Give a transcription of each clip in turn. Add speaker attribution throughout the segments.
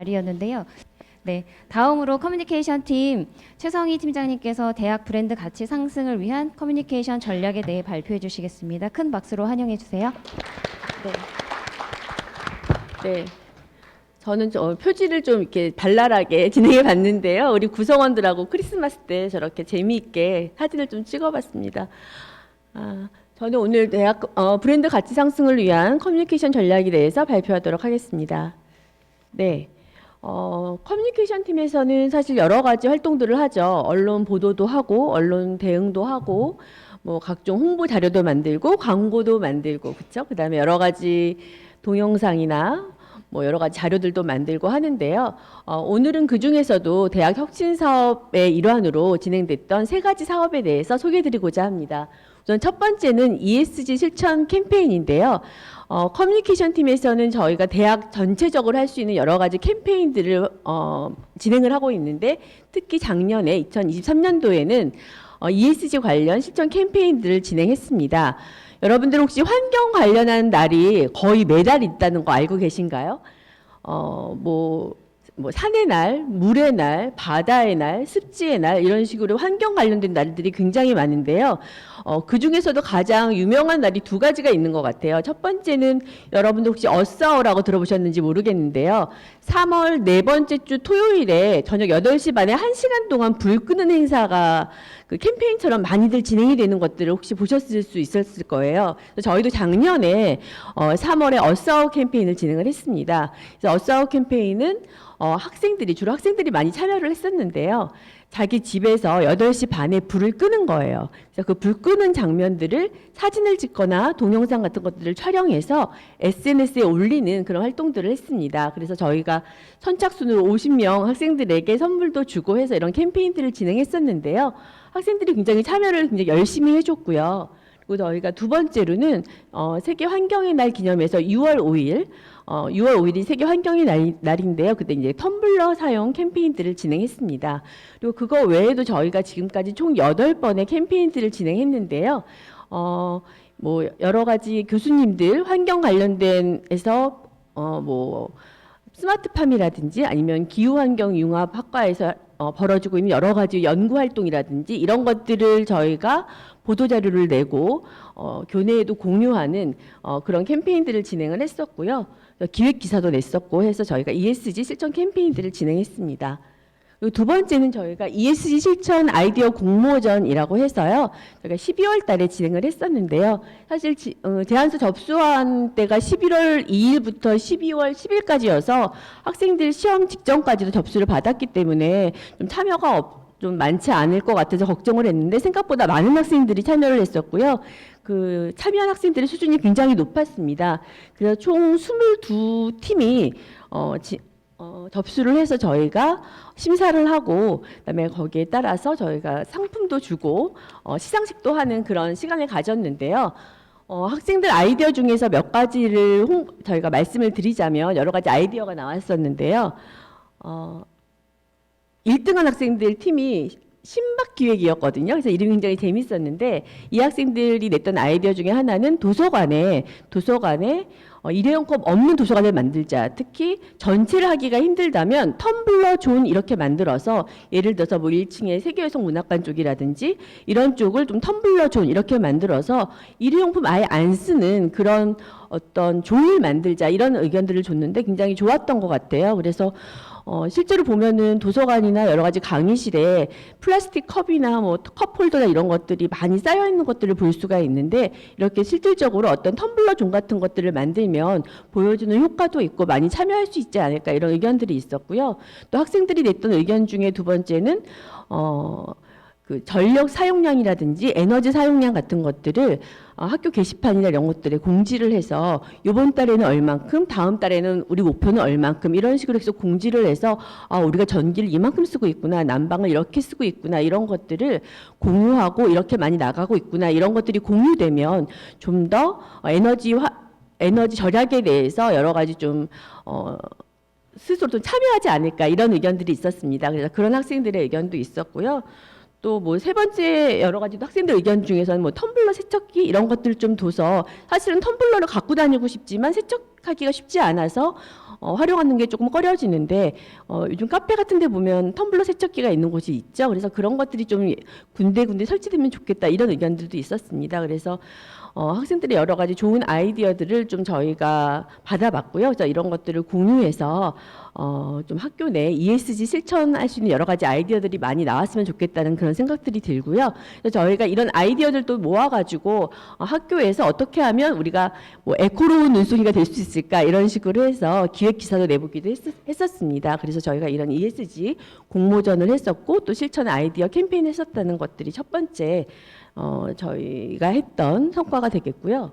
Speaker 1: 자리였는데요. 네, 다음으로 커뮤니케이션 팀 최성희 팀장님께서 대학 브랜드 가치 상승을 위한 커뮤니케이션 전략에 대해 발표해 주시겠습니다. 큰 박수로 환영해 주세요.
Speaker 2: 네. 저는 표지를 좀 이렇게 발랄하게 진행해 봤는데요. 우리 구성원들하고 크리스마스 때 저렇게 재미있게 사진을 좀 찍어 봤습니다. 저는 오늘 대학 브랜드 가치 상승을 위한 커뮤니케이션 전략에 대해서 발표하도록 하겠습니다. 네. 커뮤니케이션 팀에서는 사실 여러 가지 활동들을 하죠. 언론 보도도 하고, 언론 대응도 하고, 뭐 각종 홍보 자료도 만들고, 광고도 만들고, 그렇죠? 그다음에 여러 가지 동영상이나 뭐 여러 가지 자료들도 만들고 하는데요. 오늘은 그 중에서도 대학 혁신 사업의 일환으로 진행됐던 세 가지 사업에 대해서 소개해드리고자 합니다. 우선 첫 번째는 ESG 실천 캠페인인데요. 커뮤니케이션 팀에서는 저희가 대학 전체적으로 할 수 있는 여러 가지 캠페인들을 진행을 하고 있는데, 특히 작년에 2023년도에는 ESG 관련 실천 캠페인들을 진행했습니다. 여러분들 혹시 환경 관련한 날이 거의 매달 있다는 거 알고 계신가요? 뭐 산의 날, 물의 날, 바다의 날, 습지의 날 이런 식으로 환경 관련된 날들이 굉장히 많은데요. 그 중에서도 가장 유명한 날이 두 가지가 있는 것 같아요. 첫 번째는 여러분들 혹시 어싸워라고 들어보셨는지 모르겠는데요. 3월 네 번째 주 토요일에 저녁 8시 반에 1시간 동안 불 끄는 행사가 그 캠페인처럼 많이들 진행이 되는 것들을 혹시 보셨을 수 있었을 거예요. 저희도 작년에 3월에 어싸워 캠페인을 진행을 했습니다. 그래서 어싸워 캠페인은 주로 학생들이 많이 참여를 했었는데요. 자기 집에서 8시 반에 불을 끄는 거예요. 그래서 그 불 끄는 장면들을 사진을 찍거나 동영상 같은 것들을 촬영해서 SNS에 올리는 그런 활동들을 했습니다. 그래서 저희가 선착순으로 50명 학생들에게 선물도 주고 해서 이런 캠페인들을 진행했었는데요. 학생들이 굉장히 참여를 굉장히 열심히 해줬고요. 그리고 저희가 두 번째로는 세계 환경의 날 기념해서 6월 5일이 세계 환경의 날인데요. 그때 이제 텀블러 사용 캠페인들을 진행했습니다. 그리고 그거 외에도 저희가 지금까지 총 8번의 캠페인들을 진행했는데요. 뭐 여러 가지 교수님들 환경 관련된에서 뭐 스마트팜이라든지 아니면 기후환경융합학과에서 벌어지고 있는 여러 가지 연구 활동이라든지 이런 것들을 저희가 보도자료를 내고 교내에도 공유하는 그런 캠페인들을 진행을 했었고요. 기획기사도 냈었고 해서 저희가 ESG 실천 캠페인들을 진행했습니다. 그리고 두 번째는 저희가 ESG 실천 아이디어 공모전이라고 해서요. 저희가 12월 달에 진행을 했었는데요. 사실 제안서 접수한 때가 11월 2일부터 12월 10일까지여서 학생들 시험 직전까지도 접수를 받았기 때문에 좀 참여가 좀 많지 않을 것 같아서 걱정을 했는데 생각보다 많은 학생들이 참여를 했었고요. 그 참여한 학생들의 수준이 굉장히 높았습니다. 그래서 총 22팀이 접수를 해서 저희가 심사를 하고 그다음에 거기에 따라서 저희가 상품도 주고 시상식도 하는 그런 시간을 가졌는데요. 학생들 아이디어 중에서 몇 가지를 저희가 말씀을 드리자면 여러 가지 아이디어가 나왔었는데요. 1등한 학생들 팀이 신박기획이었거든요. 그래서 이름이 굉장히 재밌었는데 이 학생들이 냈던 아이디어 중에 하나는 도서관에 일회용 컵 없는 도서관을 만들자. 특히 전체를 하기가 힘들다면 텀블러 존 이렇게 만들어서 예를 들어서 뭐 1층에 세계여성문학관 쪽이라든지 이런 쪽을 좀 텀블러 존 이렇게 만들어서 일회용품 아예 안 쓰는 그런 어떤 존을 만들자 이런 의견들을 줬는데 굉장히 좋았던 것 같아요. 그래서 실제로 보면은 도서관이나 여러 가지 강의실에 플라스틱 컵이나 뭐 컵홀더나 이런 것들이 많이 쌓여 있는 것들을 볼 수가 있는데 이렇게 실질적으로 어떤 텀블러 존 같은 것들을 만들면 보여주는 효과도 있고 많이 참여할 수 있지 않을까 이런 의견들이 있었고요. 또 학생들이 냈던 의견 중에 두 번째는 그 전력 사용량이라든지 에너지 사용량 같은 것들을 학교 게시판이나 이런 것들에 공지를 해서 이번 달에는 얼만큼, 다음 달에는 우리 목표는 얼만큼 이런 식으로 해서 공지를 해서 우리가 전기를 이만큼 쓰고 있구나, 난방을 이렇게 쓰고 있구나 이런 것들을 공유하고 이렇게 많이 나가고 있구나 이런 것들이 공유되면 좀 더 에너지 절약에 대해서 여러 가지 좀 스스로 좀 참여하지 않을까 이런 의견들이 있었습니다. 그래서 그런 학생들의 의견도 있었고요. 또 뭐 세 번째 여러 가지 학생들 의견 중에서는 뭐 텀블러 세척기 이런 것들 좀 둬서 사실은 텀블러를 갖고 다니고 싶지만 선택하기가 쉽지 않아서 활용하는 게 조금 꺼려지는데 요즘 카페 같은 데 보면 텀블러 세척기가 있는 곳이 있죠. 그래서 그런 것들이 좀 군데군데 설치되면 좋겠다 이런 의견들도 있었습니다. 그래서 학생들의 여러 가지 좋은 아이디어들을 좀 저희가 받아봤고요. 그래서 이런 것들을 공유해서 좀 학교 내 ESG 실천할 수 있는 여러 가지 아이디어들이 많이 나왔으면 좋겠다는 그런 생각들이 들고요. 그래서 저희가 이런 아이디어들도 모아가지고 학교에서 어떻게 하면 우리가 뭐 에코로운 눈송이가 될 수 있을까 이런 식으로 해서 기획 기사도 내보기도 했었습니다. 그래서 저희가 이런 ESG 공모전을 했었고 또 실천 아이디어 캠페인을 했었다는 것들이 첫 번째 저희가 했던 성과가 되겠고요.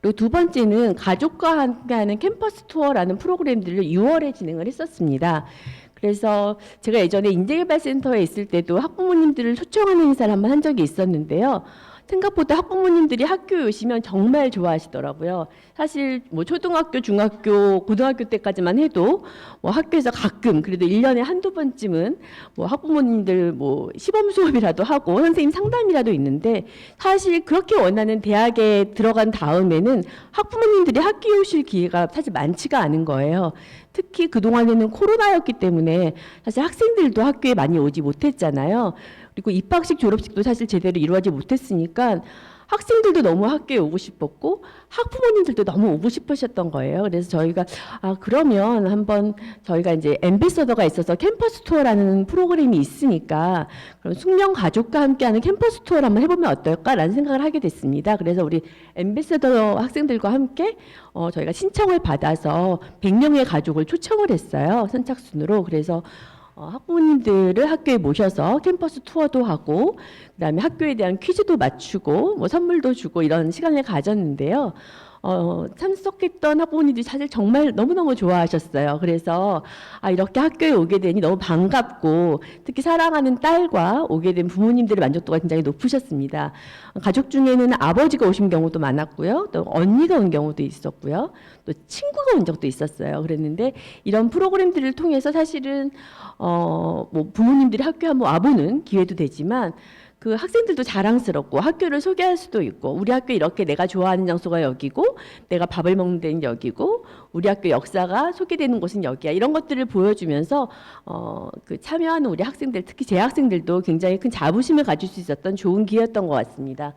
Speaker 2: 그리고 두 번째는 가족과 함께하는 캠퍼스 투어라는 프로그램들을 6월에 진행을 했었습니다. 그래서 제가 예전에 인재개발센터에 있을 때도 학부모님들을 초청하는 행사를 한번 한 적이 있었는데요. 생각보다 학부모님들이 학교에 오시면 정말 좋아하시더라고요. 사실 뭐 초등학교, 중학교, 고등학교 때까지만 해도 뭐 학교에서 가끔 그래도 1년에 한두 번쯤은 뭐 학부모님들 뭐 시범 수업이라도 하고 선생님 상담이라도 있는데 사실 그렇게 원하는 대학에 들어간 다음에는 학부모님들이 학교에 오실 기회가 사실 많지가 않은 거예요. 특히 그동안에는 코로나였기 때문에 사실 학생들도 학교에 많이 오지 못했잖아요. 그리고 입학식, 졸업식도 사실 제대로 이루어지지 못했으니까 학생들도 너무 학교에 오고 싶었고 학부모님들도 너무 오고 싶으셨던 거예요. 그래서 저희가 그러면 한번 저희가 이제 앰베서더가 있어서 캠퍼스 투어라는 프로그램이 있으니까 그럼 숙명 가족과 함께하는 캠퍼스 투어를 한번 해보면 어떨까라는 생각을 하게 됐습니다. 그래서 우리 앰베서더 학생들과 함께 저희가 신청을 받아서 100명의 가족을 초청을 했어요. 선착순으로. 그래서 학부모님들을 학교에 모셔서 캠퍼스 투어도 하고 그다음에 학교에 대한 퀴즈도 맞추고 뭐 선물도 주고 이런 시간을 가졌는데요. 참석했던 학부모님들이 사실 정말 너무너무 좋아하셨어요. 그래서 이렇게 학교에 오게 되니 너무 반갑고 특히 사랑하는 딸과 오게 된 부모님들의 만족도가 굉장히 높으셨습니다. 가족 중에는 아버지가 오신 경우도 많았고요. 또 언니가 온 경우도 있었고요. 또 친구가 온 적도 있었어요. 그랬는데 이런 프로그램들을 통해서 사실은 뭐 부모님들이 학교에 한번 와보는 기회도 되지만 그 학생들도 자랑스럽고 학교를 소개할 수도 있고 우리 학교 이렇게 내가 좋아하는 장소가 여기고 내가 밥을 먹는 데는 여기고 우리 학교 역사가 소개되는 곳은 여기야 이런 것들을 보여주면서 그 참여하는 우리 학생들 특히 재학생들도 굉장히 큰 자부심을 가질 수 있었던 좋은 기회였던 것 같습니다.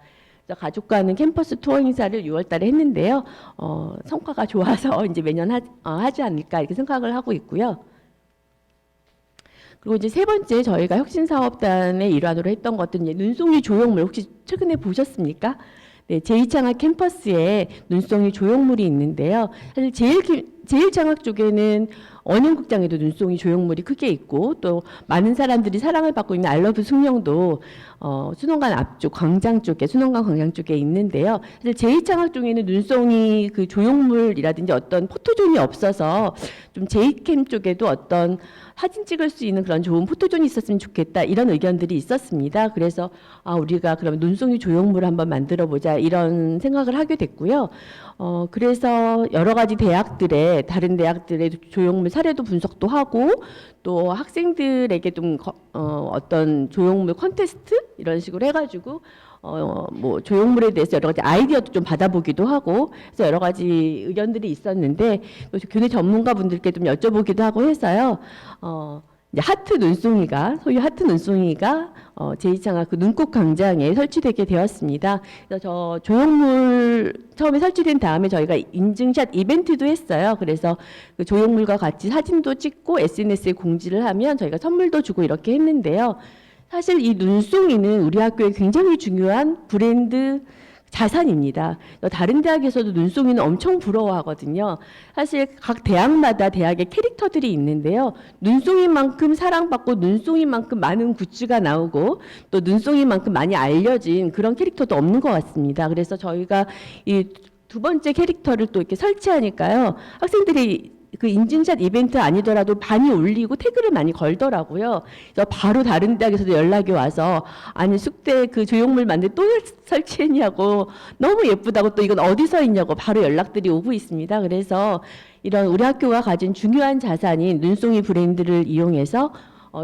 Speaker 2: 가족과 하는 캠퍼스 투어 행사를 6월 달에 했는데요. 성과가 좋아서 이제 매년 하지 않을까 이렇게 생각을 하고 있고요. 그리고 이제 세 번째 저희가 혁신사업단의 일환으로 했던 것들은 이제 눈송이 조형물 혹시 최근에 보셨습니까? 네, 제2창학 캠퍼스에 눈송이 조형물이 있는데요. 사실 제1창학 쪽에는 원형극장에도 눈송이 조형물이 크게 있고 또 많은 사람들이 사랑을 받고 있는 알러브 숙명도 순원관 앞쪽 광장 쪽에 순원관 광장 쪽에 있는데요. 사실 제2창학 쪽에는 눈송이 그 조형물이라든지 어떤 포토존이 없어서 좀 제2캠 쪽에도 어떤 사진 찍을 수 있는 그런 좋은 포토존이 있었으면 좋겠다 이런 의견들이 있었습니다. 그래서 우리가 그러면 눈송이 조형물을 한번 만들어 보자 이런 생각을 하게 됐고요. 그래서 여러 가지 다른 대학들의 조형물 사례도 분석도 하고 또 학생들에게 좀 어떤 조형물 콘테스트 이런 식으로 해가지고 뭐 조형물에 대해서 여러 가지 아이디어도 좀 받아보기도 하고 그래서 여러 가지 의견들이 있었는데 또 교내 전문가분들께 좀 여쭤보기도 하고 해서요. 이제 소위 하트 눈송이가 제2창학 그 눈꽃 광장에 설치되게 되었습니다. 그래서 저 조형물 처음에 설치된 다음에 저희가 인증샷 이벤트도 했어요. 그래서 그 조형물과 같이 사진도 찍고 SNS에 공지를 하면 저희가 선물도 주고 이렇게 했는데요. 사실 이 눈송이는 우리 학교에 굉장히 중요한 브랜드 자산입니다. 다른 대학에서도 눈송이는 엄청 부러워하거든요. 사실 각 대학마다 대학의 캐릭터들이 있는데요. 눈송이만큼 사랑받고 눈송이만큼 많은 굿즈가 나오고 또 눈송이만큼 많이 알려진 그런 캐릭터도 없는 것 같습니다. 그래서 저희가 이 두 번째 캐릭터를 또 이렇게 설치하니까요. 학생들이 그 인증샷 이벤트 아니더라도 많이 올리고 태그를 많이 걸더라고요. 그래서 바로 다른 대학에서도 연락이 와서 아니 숙대 그 조형물 만들 또 설치했냐고 너무 예쁘다고 또 이건 어디서 있냐고 바로 연락들이 오고 있습니다. 그래서 이런 우리 학교가 가진 중요한 자산인 눈송이 브랜드를 이용해서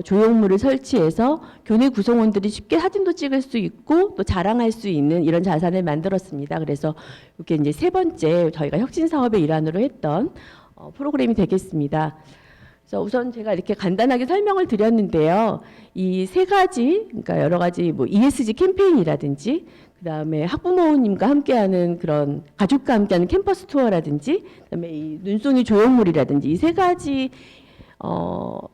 Speaker 2: 조형물을 설치해서 교내 구성원들이 쉽게 사진도 찍을 수 있고 또 자랑할 수 있는 이런 자산을 만들었습니다. 그래서 이게 이제 세 번째 저희가 혁신 사업의 일환으로 했던 프로그램이 되겠습니다. 그래서 우선 제가 이렇게 간단하게 설명을 드렸는데요. 이 세 가지, 그러니까 여러 가지 뭐 ESG 캠페인이라든지, 그 다음에 학부모님과 함께하는 그런 가족과 함께하는 캠퍼스 투어라든지, 그다음에 이 눈송이 조형물이라든지 이 세 가지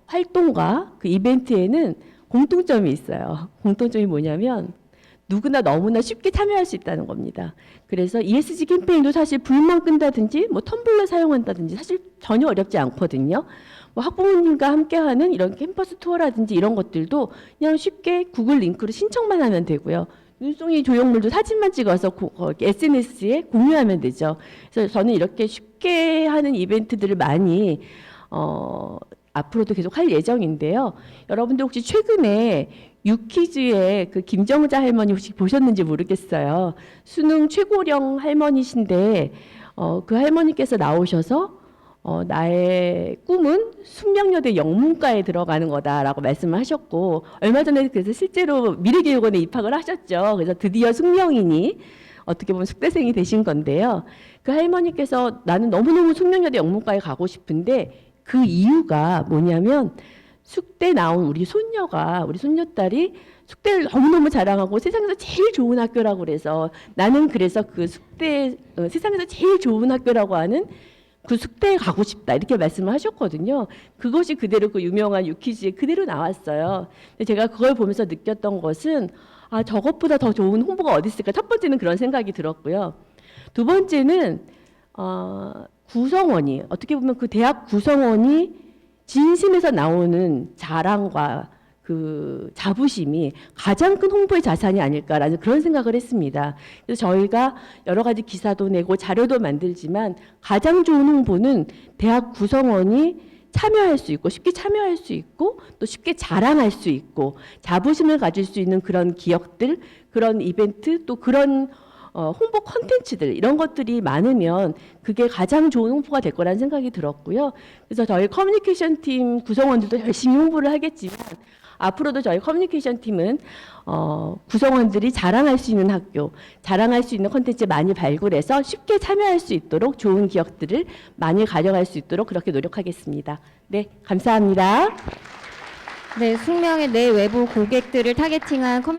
Speaker 2: 활동과 그 이벤트에는 공통점이 있어요. 공통점이 뭐냐면 누구나 너무나 쉽게 참여할 수 있다는 겁니다. 그래서 ESG 캠페인도 사실 불만 끈다든지 뭐 텀블러 사용한다든지 사실 전혀 어렵지 않거든요. 뭐 학부모님과 함께하는 이런 캠퍼스 투어라든지 이런 것들도 그냥 쉽게 구글 링크로 신청만 하면 되고요. 눈송이 조형물도 사진만 찍어서 SNS에 공유하면 되죠. 그래서 저는 이렇게 쉽게 하는 이벤트들을 많이 앞으로도 계속 할 예정인데요. 여러분들 혹시 최근에 유퀴즈의 그 김정자 할머니 혹시 보셨는지 모르겠어요. 수능 최고령 할머니신데 그 할머니께서 나오셔서 나의 꿈은 숙명여대 영문과에 들어가는 거다라고 말씀을 하셨고 얼마 전에 그래서 실제로 미래교육원에 입학을 하셨죠. 그래서 드디어 숙명인이 어떻게 보면 숙대생이 되신 건데요. 그 할머니께서 나는 너무너무 숙명여대 영문과에 가고 싶은데 그 이유가 뭐냐면 숙대 나온 우리 손녀딸이 숙대를 너무너무 자랑하고 세상에서 제일 좋은 학교라고 그래서 나는 그래서 그 숙대 세상에서 제일 좋은 학교라고 하는 그 숙대에 가고 싶다 이렇게 말씀을 하셨거든요. 그것이 그대로 그 유명한 유퀴즈에 그대로 나왔어요. 근데 제가 그걸 보면서 느꼈던 것은 아 저것보다 더 좋은 홍보가 어디 있을까? 첫 번째는 그런 생각이 들었고요. 두 번째는 구성원이 어떻게 보면 그 대학 구성원이 진심에서 나오는 자랑과 그 자부심이 가장 큰 홍보의 자산이 아닐까라는 그런 생각을 했습니다. 그래서 저희가 여러 가지 기사도 내고 자료도 만들지만 가장 좋은 홍보는 대학 구성원이 참여할 수 있고 쉽게 참여할 수 있고 또 쉽게 자랑할 수 있고 자부심을 가질 수 있는 그런 기억들, 그런 이벤트 또 그런 홍보 콘텐츠들 이런 것들이 많으면 그게 가장 좋은 홍보가 될 거라는 생각이 들었고요. 그래서 저희 커뮤니케이션 팀 구성원들도 열심히 홍보를 하겠지만 앞으로도 저희 커뮤니케이션 팀은 구성원들이 자랑할 수 있는 학교, 자랑할 수 있는 콘텐츠 많이 발굴해서 쉽게 참여할 수 있도록 좋은 기억들을 많이 가져갈 수 있도록 그렇게 노력하겠습니다. 네, 감사합니다.
Speaker 1: 네, 숙명의 내 외부 고객들을 타겟팅한